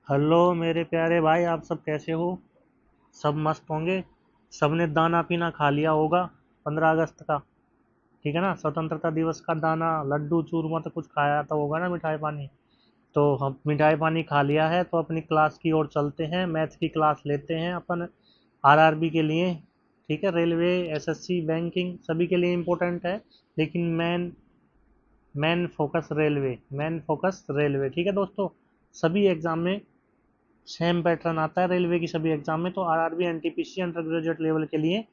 Hello मेरे प्यारे भाई, आप सब कैसे हो? सब मस्त होंगे। सबने दाना पीना खा लिया होगा 15 अगस्त का। ठीक है ना, स्वतंत्रता दिवस का दाना लड्डू चूरमा तो कुछ खाया तो होगा ना, मिठाई पानी। तो हम मिठाई पानी खा लिया है तो अपनी क्लास की ओर चलते हैं, मैथ की क्लास लेते हैं अपन। आरआरबी के लिए। ठीक है, रेलवे, एसएससी, बैंकिंग सभी के लिए इम्पोर्टेंट है। लेकिन main main focus railway, main focus railway. ठीक है दोस्तों, सभी एग्जाम में सेम पैटर्न आता है रेलवे की सभी एग्जाम में। तो RRB NTPC under graduate level के लिए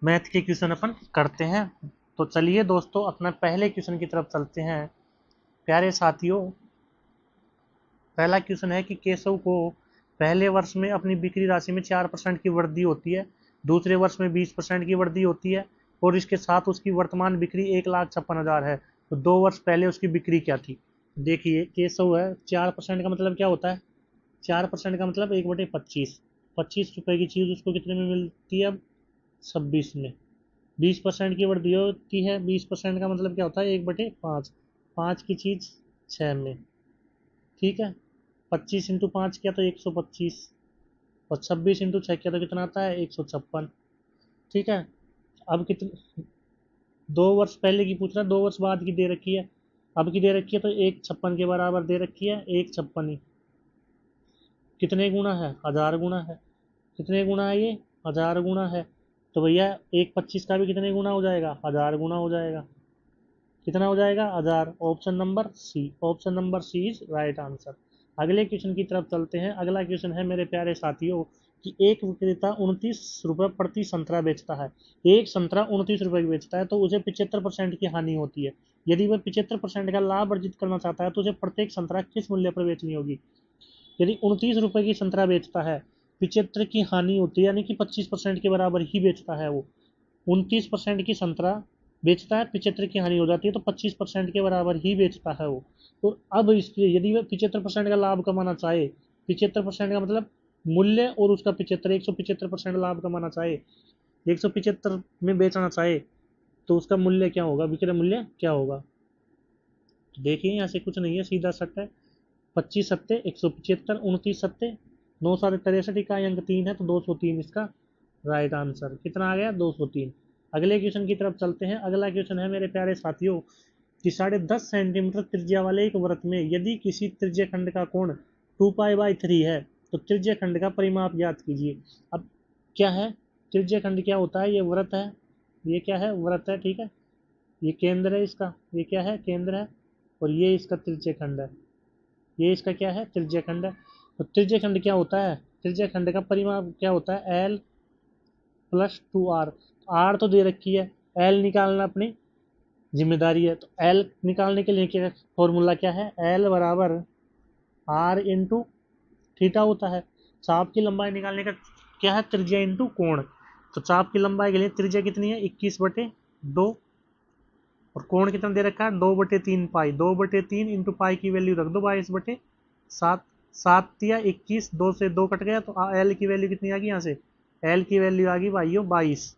मैथ के क्वेश्चन अपन करते हैं। तो चलिए दोस्तों, अपना पहले क्वेश्चन की तरफ चलते हैं। प्यारे साथियों, पहला क्वेश्चन है कि केशव को पहले वर्ष में अपनी बिक्री राशि में 4% की वृद्धि होती है, दूसरे वर्ष में 20% की वृद्धि होती है, और इसके साथ उसकी वर्तमान बिक्री 1,56,000 है। तो 2 वर्ष पहले उसकी बिक्री क्या थी? देखिए, केशव है, 4% का मतलब क्या होता है? 4% का मतलब 1/25। 25 रुपए की चीज़ उसको कितने में मिलती है अब? 26 में। 20% की वृद्धि होती है, 20% का मतलब क्या होता है? 1/5। 5 की चीज़ 6 में। ठीक है, 25 × 5 किया तो 125, और 26 × 6 किया तो कितना आता है? 156। ठीक है, अब कितने, 2 वर्ष पहले की पूछ रहा है, 2 वर्ष बाद की दे रखी है। अब की दे रखी है तो 156 के बराबर दे रखी है, 156 ही। कितने गुना है? 1000 गुना है। कितने गुना है ये? 1000 गुना है। तो भैया 1/25 का भी कितने गुना हो जाएगा? 1000 गुना हो जाएगा। कितना हो जाएगा? 1000। Option number C, option number C is right answer. अगले क्वेश्चन की तरफ चलते हैं। अगला क्वेश्चन है मेरे प्यारे साथियों कि एक विक्रेता 29 रुपये प्रति संतरा बेचता है। एक संतरा 29 रुपये की बेचता है तो उसे 75% की हानि होती है। यदि वह 75% का लाभ अर्जित करना चाहता है तो उसे प्रत्येक संतरा किस मूल्य पर बेचनी होगी? यदि 29 रुपए की संतरा बेचता है, 75 की हानि होती है, यानी कि 25% के बराबर ही बेचता है वो। 29% की संतरा बेचता है, 75 की हानि हो जाती है, तो 25% के बराबर ही बेचता है वो। और अब इसलिए यदि वह 75% का लाभ कमाना चाहे, 75% का मतलब मूल्य और उसका 75, 175% लाभ कमाना चाहे, 175 में बेचना चाहे, तो उसका मूल्य क्या होगा? विक्रय मूल्य क्या होगा? तो देखिए, यहाँ से कुछ नहीं है, सीधा सट है। 25 सत्ते 175, 29 सत्ते 9 7 63, इकाई अंक 3 है तो 203 इसका राइट आंसर। कितना आ गया? 203। अगले क्वेश्चन की तरफ चलते हैं। अगला क्वेश्चन है मेरे प्यारे साथियों कि 10.5 सेंटीमीटर त्रिज्या वाले एक वृत्त में यदि किसी त्रिज्या खंड का कोण 2π/3 है तो त्रिज्या खंड का परिमाप ज्ञात कीजिए। अब क्या है? त्रिज्या खंड क्या होता है? ये वृत्त है। ये क्या है? वृत्त है। ठीक है, ये केंद्र है इसका। ये क्या है? केंद्र है। और ये इसका त्रिज्या खंड है। ये इसका क्या है? त्रिज्या खंड है। तो त्रिज्या खंड क्या होता है? त्रिज्या खंड का परिमाप क्या होता है? L + 2R। आर तो दे रखी है, एल निकालना अपनी जिम्मेदारी है। तो एल निकालने के लिए क्या फॉर्मूला क्या है? एल बराबर R × थीटा होता है। चाप की लंबाई निकालने का क्या है? त्रिज्या इंटू कोण। तो चाप की लंबाई के लिए त्रिज्या कितनी है? 21/2। और कोण कितना दे रखा है? 2/3 पाई। 2/3 इंटू पाई की वैल्यू रख दो 22/7। 7 या 21, 2 से 2 कट गया तो एल की वैल्यू कितनी आ गई? यहाँ से एल की वैल्यू आ गई भाइयों 22।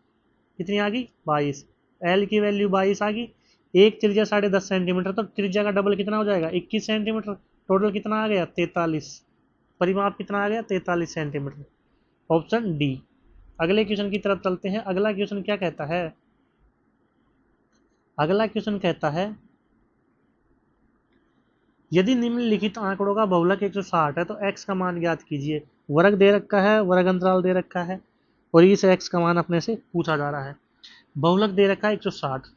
कितनी आ गई? 22। एल की वैल्यू 22 आ गई। एक त्रिज्या 10.5 सेंटीमीटर, तो त्रिज्या का डबल कितना हो जाएगा? 21 सेंटीमीटर। टोटल कितना आ गया? 43। परिमाप कितना आ गया? 43 सेंटीमीटर। Option D. अगले क्वेश्चन की तरफ चलते हैं। अगला क्वेश्चन क्या कहता है? अगला क्वेश्चन कहता है यदि निम्नलिखित आंकड़ों का बहुलक 160 है तो x का मान ज्ञात कीजिए। वर्ग दे रखा है, वर्ग अंतराल दे रखा है, और इस x का मान अपने से पूछा जा रहा है। बहुलक दे रखा है 160।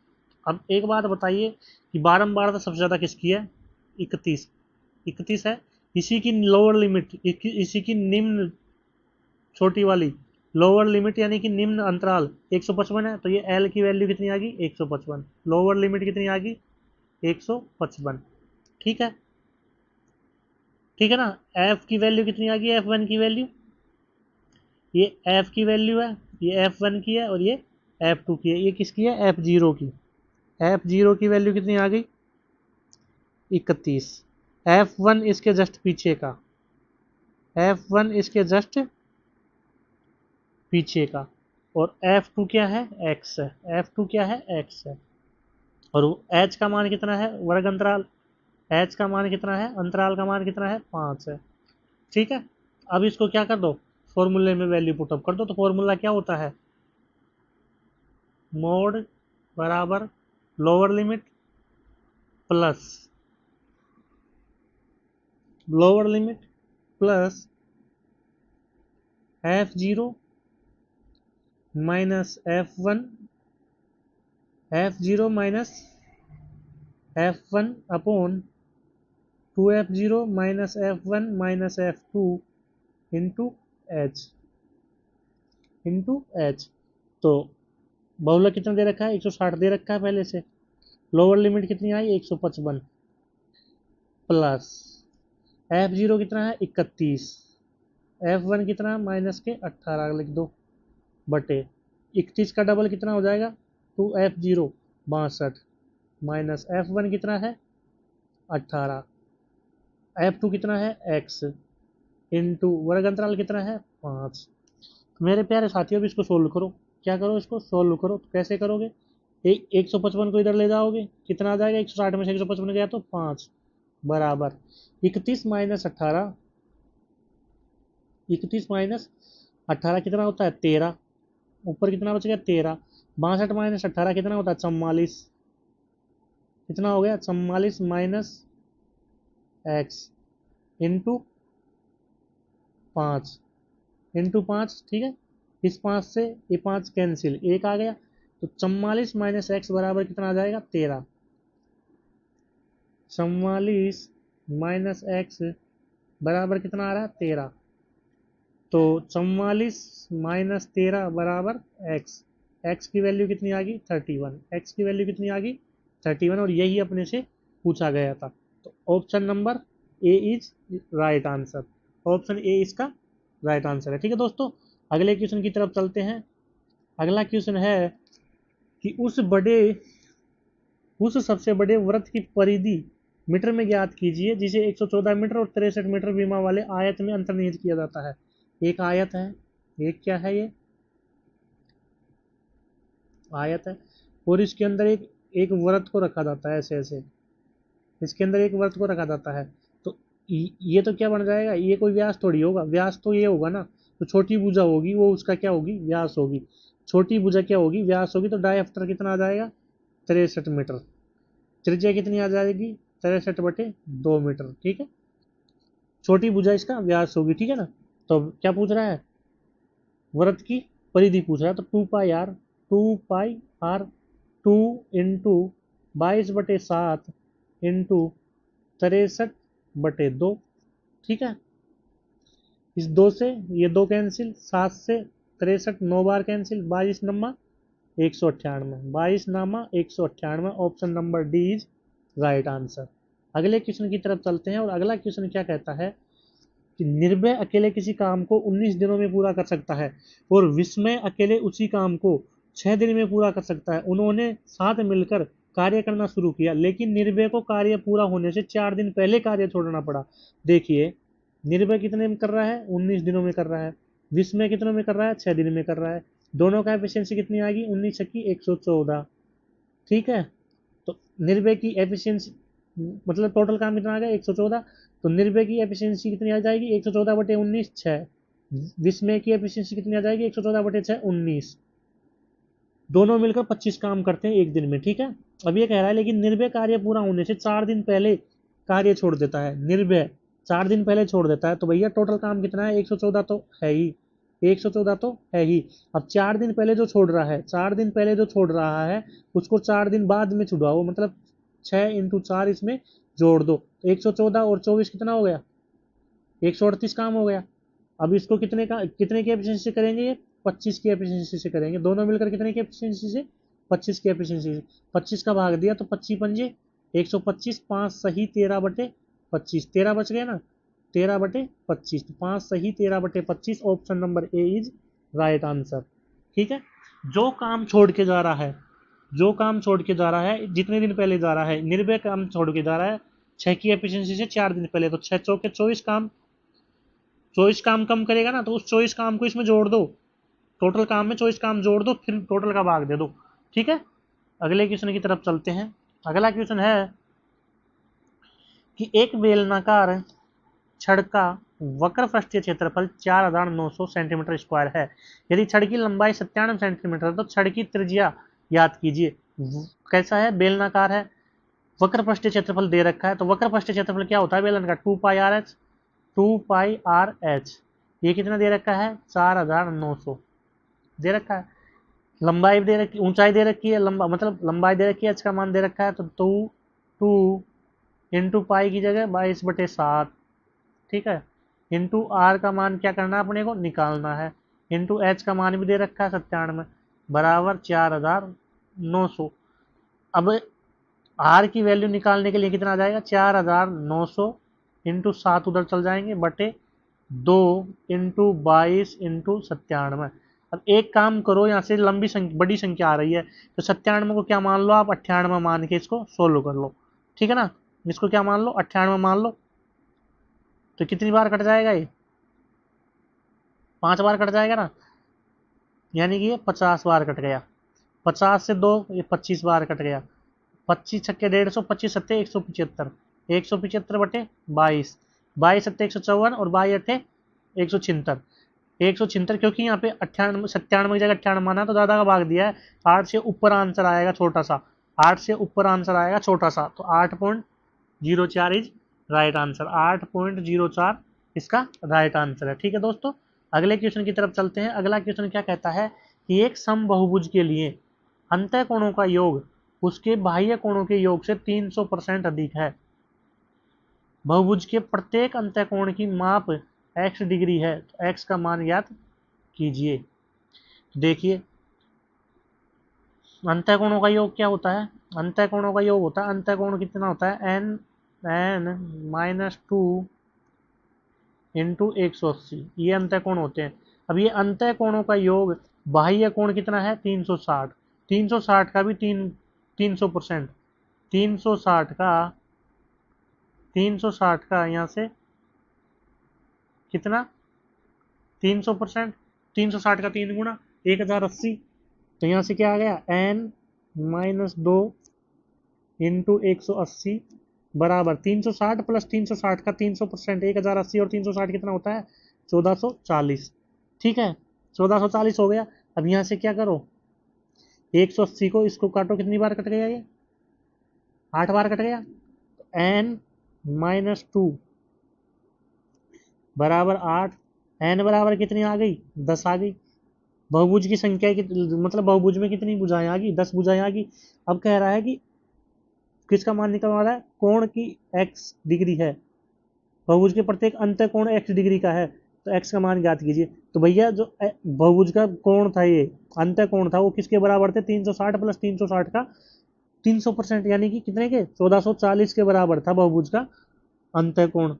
अब एक बात बताइए कि बारंबार सबसे ज्यादा किसकी है? 31। 31 है। इसी की लोअर लिमिट, इसी की निम्न छोटी वाली लोअर लिमिट यानी कि निम्न अंतराल 155 है, तो ये एल की वैल्यू कितनी आ गई? 155। लोअर लिमिट कितनी आ गई? 155। ठीक है, ठीक है ना। एफ की वैल्यू कितनी आ गई? F1 की वैल्यू, ये एफ की वैल्यू है, ये F1 की है, और ये F2 की है। ये किसकी है? F0 की। F0 की वैल्यू कितनी आ गई? 31। F1 इसके जस्ट पीछे का, F1 इसके जस्ट पीछे का, और F2 क्या है? X है। F2 क्या है? X है। और H का मान कितना है? वर्ग अंतराल। H का मान कितना है? अंतराल का मान कितना है? 5 है। ठीक है, अब इसको क्या कर दो, फॉर्मूले में वैल्यू पुटअप कर दो। तो फॉर्मूला क्या होता है, मोड बराबर lower limit plus lower limit plus f0 minus f1, f0 minus f1 upon 2f0 minus f1 minus f2 into H. तो बहुलक कितना दे रखा है, 160 दे रखा है पहले से। लोअर लिमिट कितनी आई, 155 प्लस f0 कितना है 31, f1 कितना माइनस के 18 लिख दो, बटे 31 का डबल कितना हो जाएगा 2f0 62 माइनस f1 कितना है 18, f2 कितना है x इंटू वर्ग अंतराल कितना है 5। मेरे प्यारे साथियों, भी इसको सोल्व करो। क्या करो, इसको सोल्व करो। तो कैसे करोगे, 155 को इधर ले जाओगे, कितना आ जाएगा, 160 में से 155 गया तो 5 बराबर 31 माइनस 18, 31 माइनस 18 कितना होता है 13, ऊपर कितना बच गया 13, 62 माइनस 18 कितना होता है 44, कितना हो गया 44 माइनस एक्स इंटू 5 इंटू 5, ठीक है। इस 5 से ये 5 कैंसिल, एक आ गया, तो 44 माइनस एक्स बराबर कितना आ जाएगा 13, 44 माइनस एक्स बराबर कितना आ रहा है 13। तो 44 माइनस 13 बराबर एक्स, एक्स की वैल्यू कितनी आ गई 31, एक्स की वैल्यू कितनी आ गई 31, और यही अपने से पूछा गया था। तो option number A is right answer, option A इसका राइट आंसर है। ठीक है दोस्तों, अगले क्वेश्चन की तरफ चलते हैं। अगला क्वेश्चन है कि उस सबसे बड़े वृत्त की परिधि मीटर में ज्ञात कीजिए जिसे 114 मीटर और 63 मीटर विमा वाले आयत में अंतर्निहित किया जाता है। एक आयत है, एक क्या है, ये आयत है, और इसके अंदर एक एक वृत्त को रखा जाता है, ऐसे ऐसे इसके अंदर एक वृत्त को रखा जाता है। तो ये तो क्या बन जाएगा, ये कोई व्यास थोड़ी होगा, व्यास तो ये होगा ना, तो छोटी भुजा होगी वो उसका क्या होगी, व्यास होगी। छोटी भुजा क्या होगी, व्यास होगी। तो डायमीटर कितना आ जाएगा 63 मीटर, त्रिज्या कितनी आ जाएगी 63/2 मीटर, ठीक है। छोटी भुजा इसका व्यास होगी, ठीक है ना। तो क्या पूछ रहा है, वृत्त की परिधि पूछ रहा है। तो 2 pi R, 2 pi R 2 into 22/7 into 63/2, ठीक है। इस दो से ये दो कैंसिल, 7 से 63 9 बार कैंसिल, 22 नामा 198, 22 नामा 198, option number D is right answer. अगले क्वेश्चन की तरफ चलते हैं, और अगला क्वेश्चन क्या कहता है कि निर्भय अकेले किसी काम को 19 दिनों में पूरा कर सकता है और विस्मय अकेले उसी काम को 6 दिन में पूरा कर सकता है। उन्होंने साथ मिलकर कार्य करना शुरू किया, लेकिन निर्भय को कार्य पूरा होने से 4 दिन पहले कार्य छोड़ना पड़ा। देखिए, निर्भय कितने में कर रहा है 19 दिनों में कर रहा है, विस्मय कितनों में कर रहा है 6 दिन में कर रहा है। दोनों का एफिशिएंसी कितनी आएगी 19 छक्की 114, ठीक है। तो निर्भय की एफिशिएंसी मतलब टोटल काम कितना आ गया 114, तो निर्भय की एफिशिएंसी कितनी आ जाएगी 114/19 6, विस्मय की एफिशिएंसी कितनी आ जाएगी 114/6 19, दोनों मिलकर 25 काम करते हैं एक दिन में, ठीक है। अब ये कह रहा है लेकिन निर्भय कार्य पूरा होने से 4 दिन पहले कार्य छोड़ देता है, निर्भय 4 दिन पहले छोड़ देता है। तो भैया टोटल काम कितना है 114 तो है ही, 114 तो है ही। अब 4 दिन पहले जो छोड़ रहा है, 4 दिन पहले जो छोड़ रहा है उसको 4 दिन बाद में छुड़ाओ, मतलब 6 × 4 इसमें जोड़ दो, तो 114 और 24 कितना हो गया 138 काम हो गया। अब इसको कितने की एफिशिएंसी से करेंगे, ये 25 की एफिशिएंसी से करेंगे, दोनों मिलकर कितने की एफिशिएंसी से 25 की एफिशिएंसी से। 25 का भाग दिया तो 25 पंजे 125, 5 सही 13/25, 13 बच गए ना 13/25, तो 5 सही 13/25, option number A is right answer, ठीक है। जो काम छोड़ के जा रहा है, जो काम छोड़ के जा रहा है जितने दिन पहले जा रहा है, निर्भय काम छोड़ के जा रहा है 6 की एफिशिएंसी से 4 दिन पहले, तो 6 चौके 24 काम, 24 काम कम करेगा ना, तो उस 24 काम को इसमें जोड़ दो, टोटल काम में 24 काम जोड़ दो, फिर टोटल का भाग दे दो, ठीक है। अगले क्वेश्चन की तरफ चलते हैं। अगला क्वेश्चन है कि एक बेलनाकार छड़ का वक्र पृष्ठीय क्षेत्रफल 4900 सेंटीमीटर स्क्वायर है। यदि छड़ की लंबाई 97 सेंटीमीटर है तो छड़ की त्रिज्या याद कीजिए। कैसा है, बेलनाकार है, वक्र पृष्ठीय क्षेत्रफल दे रखा है, तो वक्र पृष्ठीय क्षेत्रफल क्या होता है बेलन का, 2 pi R H, 2 pi R H. ये कितना दे रखा है, 4900 दे रखा है। लंबाई दे रखी, ऊंचाई दे रखी है, लंबा मतलब लंबाई दे रखी है, एच का मान दे रखा है, तो 2 पाई की जगह 22/7, ठीक है। इंटू आर का मान क्या करना है अपने को, निकालना है। इंटू एच का मान भी दे रखा है 97, बराबर 4900। अब आर की वैल्यू निकालने के लिए कितना आ जाएगा, 4900 इंटू 7 उधर चल जाएंगे, बटे 2 इंटू 22 इंटू 97। अब एक काम करो, यहाँ से लंबी बड़ी संख्या आ रही है, तो 97 को क्या मान लो आप, 98 मान के इसको सोल्व कर लो, ठीक है ना। इसको क्या मान लो, 98 मान लो, तो कितनी बार कट जाएगा ये, 5 बार कट जाएगा ना, यानी कि ये 50 बार कट गया। 50 से 2 ये 25 बार कट गया। 25 छक्के 150, 25 सत्ते 175, 175 बटे 22, 22 सत्ते 154 और 22 अट्ठे 176, 176, क्योंकि यहाँ पे 98 97 की जगह 98 माना तो ज़्यादा का भाग दिया है। 8 से ऊपर आंसर आएगा छोटा सा, 8 से ऊपर आंसर आएगा छोटा सा, तो 8.04 इज राइट आंसर, 8.04 इसका राइट आंसर है, ठीक है दोस्तों। अगले क्वेश्चन की तरफ चलते हैं। अगला क्वेश्चन क्या कहता है कि एक समबाहुभुज के लिए अंतः कोणों का योग उसके बाह्य कोणों के योग से 300% अधिक है। बहुभुज के प्रत्येक अंतःकोण की माप x डिग्री है, तो x का मान ज्ञात कीजिए। देखिए अंतःकोणों का योग क्या होता है, अंतःकोणों का योग होता है, अंतःकोण कितना होता है, n-2 इंटू 180, ये अंतःकोण होते हैं। अब ये अंतःकोणों का योग बाह्य कोण कितना है, 360, 360 का भी 300%, 360 का 360 का यहाँ से कितना, 300%, 360 का 3 गुना 1080, तो यहाँ से क्या आ गया, n-2 इंटू 180 बराबर 360 प्लस 360 का 300%, 1080 और 360 कितना होता है, 1440, ठीक है, 1440 हो गया। अब यहाँ से क्या करो, 180 को इसको काटो, कितनी बार कट गया ये, 8 बार कट गया, n-2 बराबर 8, n बराबर कितनी आ गई, 10 आ गई। बहुभुज की संख्या मतलब बहुभुज में कितनी भुजाएं आ गई, 10 भुजाएं आ गई। अब कह रहा है कि किसका मान निकलवा रहा है, कोण की x डिग्री है, बहुभुज के प्रत्येक अंत कोण x डिग्री का है, तो x का मान ज्ञात कीजिए। तो भैया जो बहुभुज का कोण था, ये अंत कोण था, वो किसके बराबर थे, 360 प्लस 360 का 300%, यानी कि कितने के, 1440 के बराबर था बहुभुज का अंत कोण,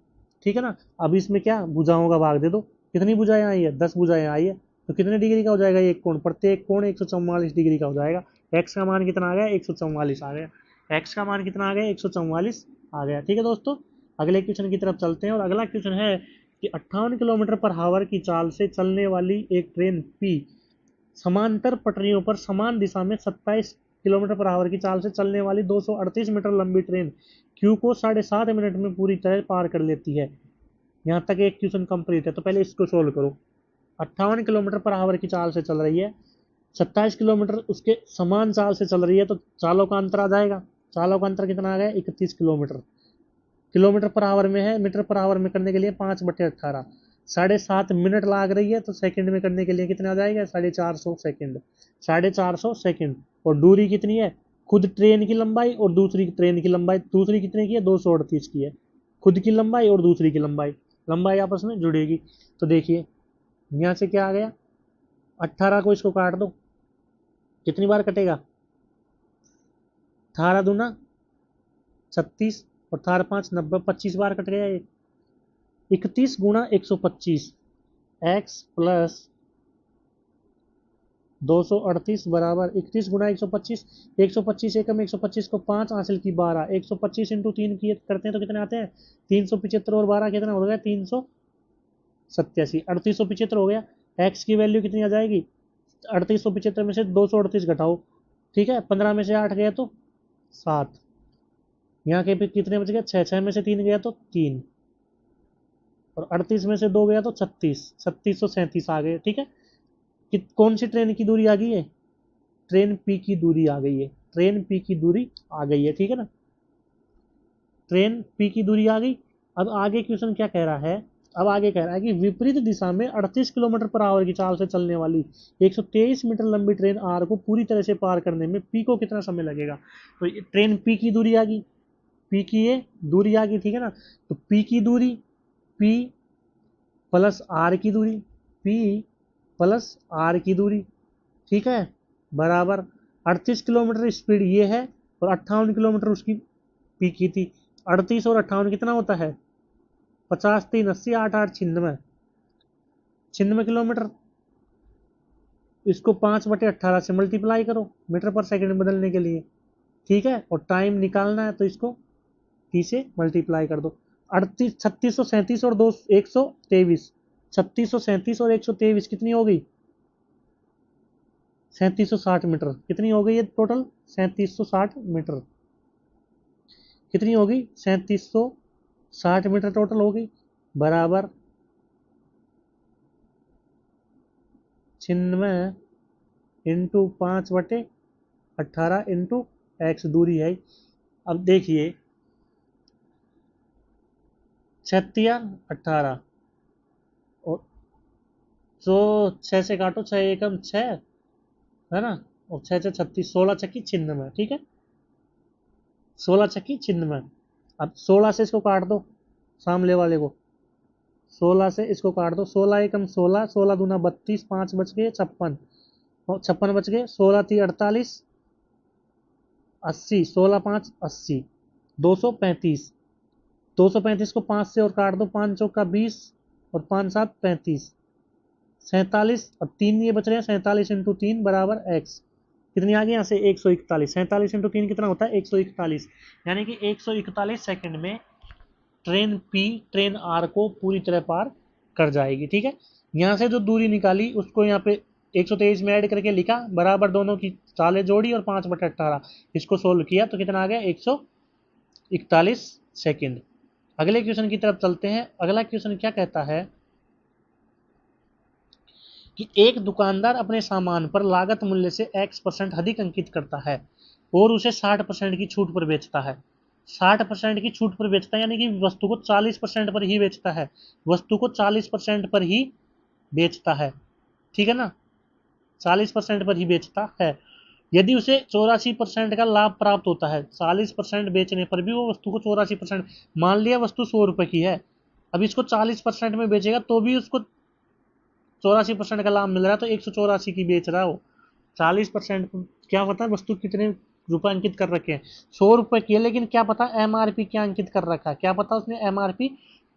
ठीक है ना। अब इसमें क्या, भुजाओं का भाग दे दो, कितनी भुजाएं आई है, 10 भुजाएं आई है, तो कितने डिग्री का हो जाएगा एक कोण, प्रत्येक कोण 144 डिग्री का हो जाएगा। एक्स का मान कितना आ गया, 144 आ गया, एक्स का मान कितना आ गया, 144 आ गया, ठीक है दोस्तों। अगले क्वेश्चन की तरफ चलते हैं, और अगला क्वेश्चन है कि 58 किलोमीटर पर हावर की चाल से चलने वाली एक ट्रेन पी समांतर पटरियों पर समान दिशा में 27 किलोमीटर पर आवर की चाल से चलने वाली 238 मीटर लंबी ट्रेन क्यू को 7.5 मिनट में पूरी तरह पार कर लेती है। यहाँ तक एक क्वेश्चन कंप्लीट है, तो पहले इसको सोल्व करो। 58 किलोमीटर पर आवर की चाल से चल रही है, 27 किलोमीटर उसके समान चाल से चल रही है, तो चालों का अंतर आ जाएगा। चालों का अंतर कितना आ गया, 31 किलोमीटर। किलोमीटर पर आवर में है, मीटर पर आवर में करने के लिए 5/18, 7.5 मिनट लाग रही है, तो सेकंड में करने के लिए कितना आ जाएगा, 450 सेकंड, 450 सेकंड। और दूरी कितनी है, खुद ट्रेन की लंबाई और दूसरी ट्रेन की लंबाई, दूसरी कितने की है, 238 की है, खुद की लंबाई और दूसरी की लंबाई, लंबाई आपस में जुड़ेगी। तो देखिए यहाँ से क्या आ गया, 18 को इसको काट दो, कितनी बार कटेगा, 18 दूना 36 और 4×5 = 90, 25 बार कट गया ये। 31 गुणा 125 x प्लस 238 बराबर 31 गुणा 125, 125 एकम 125 को 5 हासिल की 12, 125 इंटू 3 की करते हैं तो कितने आते हैं, 375, और 12 कितना हो गया, 387, 3875 हो गया। x की वैल्यू कितनी आ जाएगी, 3875 में से 238 घटाओ, ठीक है, 15 में से 8 गया तो 7, यहाँ के कितने बच गए, 6 में से 3 गया तो 3, और 38 में से 2 गया तो 36, 3637 आ गए। ठीक है, कि कौन सी ट्रेन की दूरी आ गई है? ट्रेन पी की दूरी आ गई है, ट्रेन पी की दूरी आ गई है। ठीक है ना, ट्रेन पी की दूरी आ गई। अब आगे क्वेश्चन क्या कह रहा है? अब आगे कह रहा है कि विपरीत दिशा में 38 किलोमीटर पर आवर की चाल से चलने वाली 123 मीटर लंबी ट्रेन आर को पूरी तरह से पार करने में पी को कितना समय लगेगा? तो ट्रेन पी की दूरी आ गई, पी की ये दूरी आ गई। ठीक है ना, तो पी की दूरी, पी प्लस आर की दूरी, पी प्लस आर की दूरी, ठीक है, बराबर 38 किलोमीटर स्पीड ये है और 58 किलोमीटर उसकी पी की थी। 38 और 58 कितना होता है? 50 3 80, 8 8 96, 96 किलोमीटर। इसको 5/18 से मल्टीप्लाई करो मीटर पर सेकंड बदलने के लिए। ठीक है, और टाइम निकालना है तो इसको टी से मल्टीप्लाई कर दो। 38 3637 और 2 123, 3637 और 123 कितनी हो गई? 3760 मीटर। कितनी हो गई ये टोटल? 3760 मीटर। कितनी होगी? 3760 मीटर टोटल होगी, बराबर 96 इंटू 5/18 इंटू एक्स दूरी है। अब देखिए 3618 और तो 6 से काटो, 6 एकम 6 है ना, और 6 से 36, 16 छक्की 96। ठीक है, 16 छक्की 96। अब 16 से इसको काट दो, सामने वाले को 16 से इसको काट दो। 16 एकम 16, 16 दूना 32, 5 बच गए 56, और 56 बच गए, 16 थी 48, 80, 16 5 80, 235। 235 को 5 से और काट दो, 5 चौका 20 और 5 7 35, 47 और 3 ये बच रहे हैं, 47 इंटू 3 बराबर एक्स। कितनी आ गई यहाँ से? 141। 47 इंटू 3 कितना होता है? 141। यानी कि 141 सेकंड में ट्रेन पी ट्रेन आर को पूरी तरह पार कर जाएगी। ठीक है, यहाँ से जो दूरी निकाली उसको यहाँ पे 123 में ऐड करके लिखा, बराबर दोनों की चालें जोड़ी और 5/18 इसको सोल्व किया तो कितना आ गया? 141 सेकंड। अगले क्वेश्चन की तरफ चलते हैं। अगला क्वेश्चन क्या कहता है कि एक दुकानदार अपने सामान पर लागत मूल्य से x% अधिक अंकित करता है और उसे 60% की छूट पर बेचता है। 60% की छूट पर बेचता है, यानी कि वस्तु को 40% पर ही बेचता है, वस्तु को 40% पर ही बेचता है। ठीक है ना, 40% पर ही बेचता है। यदि उसे 84% का लाभ प्राप्त होता है, 40% बेचने पर भी वो वस्तु को 84%, मान लिया वस्तु 100 रुपए की है, अब इसको 40% में बेचेगा तो भी उसको 84% का लाभ मिल रहा है, तो 184 की बेच रहा हो। 40% क्या पता वस्तु कितने रुपए अंकित कर रखे हैं? 100 रुपए की है, लेकिन क्या पता एमआरपी क्या अंकित कर रखा है? क्या पता उसने एमआरपी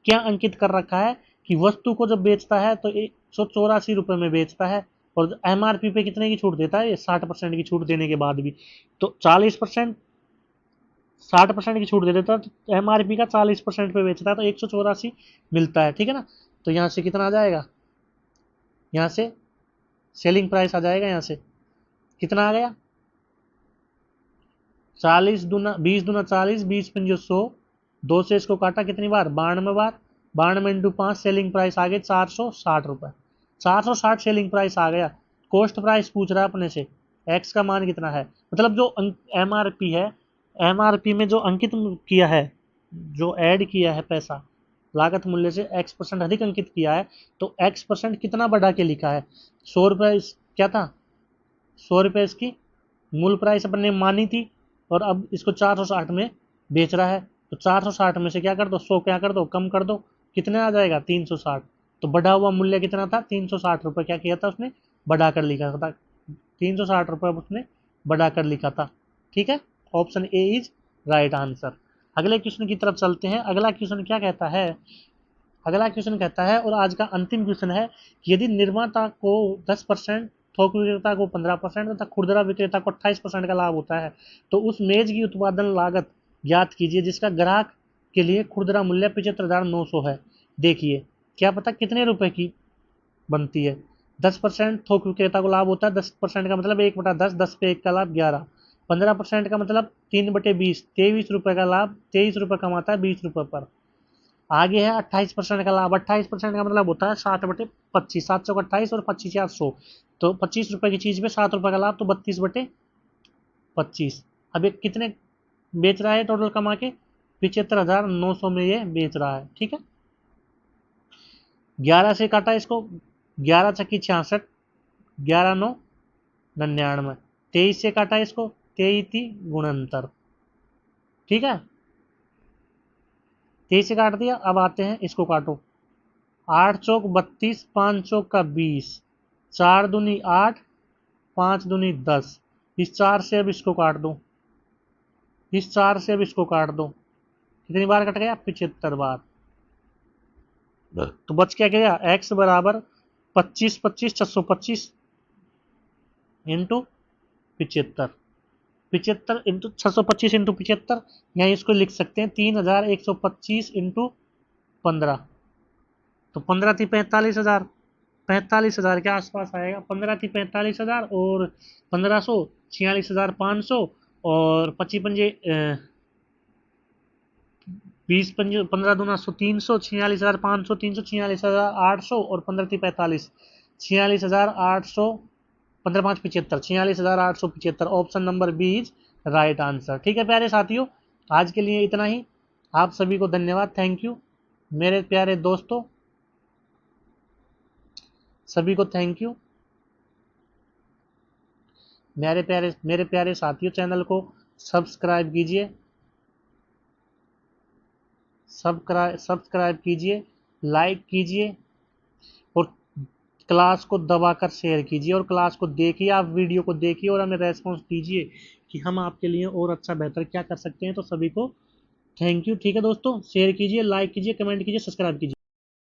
क्या अंकित कर रखा है कि वस्तु को जब बेचता है तो 184 रुपए में बेचता है, और एमआरपी पे कितने की छूट देता है? 60% की छूट देने के बाद भी। तो 40%, 60% की छूट दे देता है तो एमआरपी का 40% पे बेचता है, तो 184 मिलता है। ठीक है ना, तो यहाँ से कितना आ जाएगा? यहाँ से सेलिंग प्राइस आ जाएगा, यहाँ से कितना आ गया? 40 दूना 20 दूना 40, 20 पंजे 100, 2 से इसको काटा कितनी बार? 92 बार। 92 इंटू 5, सेलिंग प्राइस आ गए 460 रुपये। 460 सेलिंग प्राइस आ गया। कॉस्ट प्राइस पूछ रहा है अपने से, एक्स का मान कितना है? मतलब जो एम आर पी है, एम आर पी में जो अंकित किया है, जो ऐड किया है पैसा, लागत मूल्य से x% अधिक अंकित किया है, तो x% कितना बढ़ा के लिखा है? 100 रुपये क्या था? 100 रुपये इसकी मूल प्राइस अपने मानी थी, और अब इसको 460 में बेच रहा है, तो 460 में से क्या कर दो? 100 क्या कर दो? कम कर दो। कितने आ जाएगा? 360। तो बढ़ा हुआ मूल्य कितना था? 360 रुपये। क्या किया था उसने? बढ़ा कर लिखा था। 360 रुपये उसने बढ़ा कर लिखा था। ठीक है, option A is right answer. अगले क्वेश्चन की तरफ चलते हैं। अगला क्वेश्चन क्या कहता है? अगला क्वेश्चन कहता है, और आज का अंतिम क्वेश्चन है, कि यदि निर्माता को 10%, थोक विक्रेता को 15% तथा खुदरा विक्रेता को 28% का लाभ होता है, तो उस मेज की उत्पादन लागत ज्ञात कीजिए जिसका ग्राहक के लिए खुदरा मूल्य 75,900 है। देखिए क्या पता कितने रुपए की बनती है। 10% थोक विक्रेता को लाभ होता है, 10% का मतलब 1/10, 10 पे 1 का लाभ 11, 15% का मतलब 3/20, 23 रुपये का लाभ, 23 रुपये कमाता है 20 रुपये पर। आगे है 28% का लाभ। 28% का मतलब होता है 7/25, 7/28 और 25/100, तो 25 रुपए की चीज पे 7 रुपए का लाभ, तो 32/25। अब ये कितने बेच रहा है टोटल कमा के? 75,900 में ये बेच रहा है, ठीक है। 11 से काटा इसको, 11 छक्की 66, 11 9 99। 23 से काटा इसको, 23 ठीक है। 23 से काट दिया। अब आते हैं इसको काटो, 8 चौक 32, 5 चौक का 20, 4 दूनी 8, 5 दूनी 10। इस 4 से अब इसको काट दो, इस 4 से अब इसको काट दो। कितनी बार कट गया? 75 बार। तो बच क्या गया? x बराबर 25 25 625 इंटू 75, 75 इंटू 625 इंटू 75, यहाँ इसको लिख सकते हैं 3125 इंटू 15, तो 15 थी 45,000, 45,000 के आसपास आएगा। 15 थी 45,000 और 1500 46,500 और 25 पंजे 20 पंजे 15 दूना 100, 300, 46,500, 300, 46,800 और 15 थी 45, 46,800, 15 5 75, 46,875। Option number B is right answer. ठीक है प्यारे साथियों, आज के लिए इतना ही। आप सभी को धन्यवाद, थैंक यू मेरे प्यारे दोस्तों, सभी को थैंक यू। मेरे प्यारे साथियों, चैनल को सब्सक्राइब कीजिए, सब्सक्राइब कीजिए, लाइक कीजिए और क्लास को दबाकर शेयर कीजिए, और क्लास को देखिए, आप वीडियो को देखिए और हमें रेस्पॉन्स दीजिए कि हम आपके लिए और अच्छा बेहतर क्या कर सकते हैं। तो सभी को थैंक यू। ठीक है दोस्तों, शेयर कीजिए, लाइक कीजिए, कमेंट कीजिए, सब्सक्राइब कीजिए।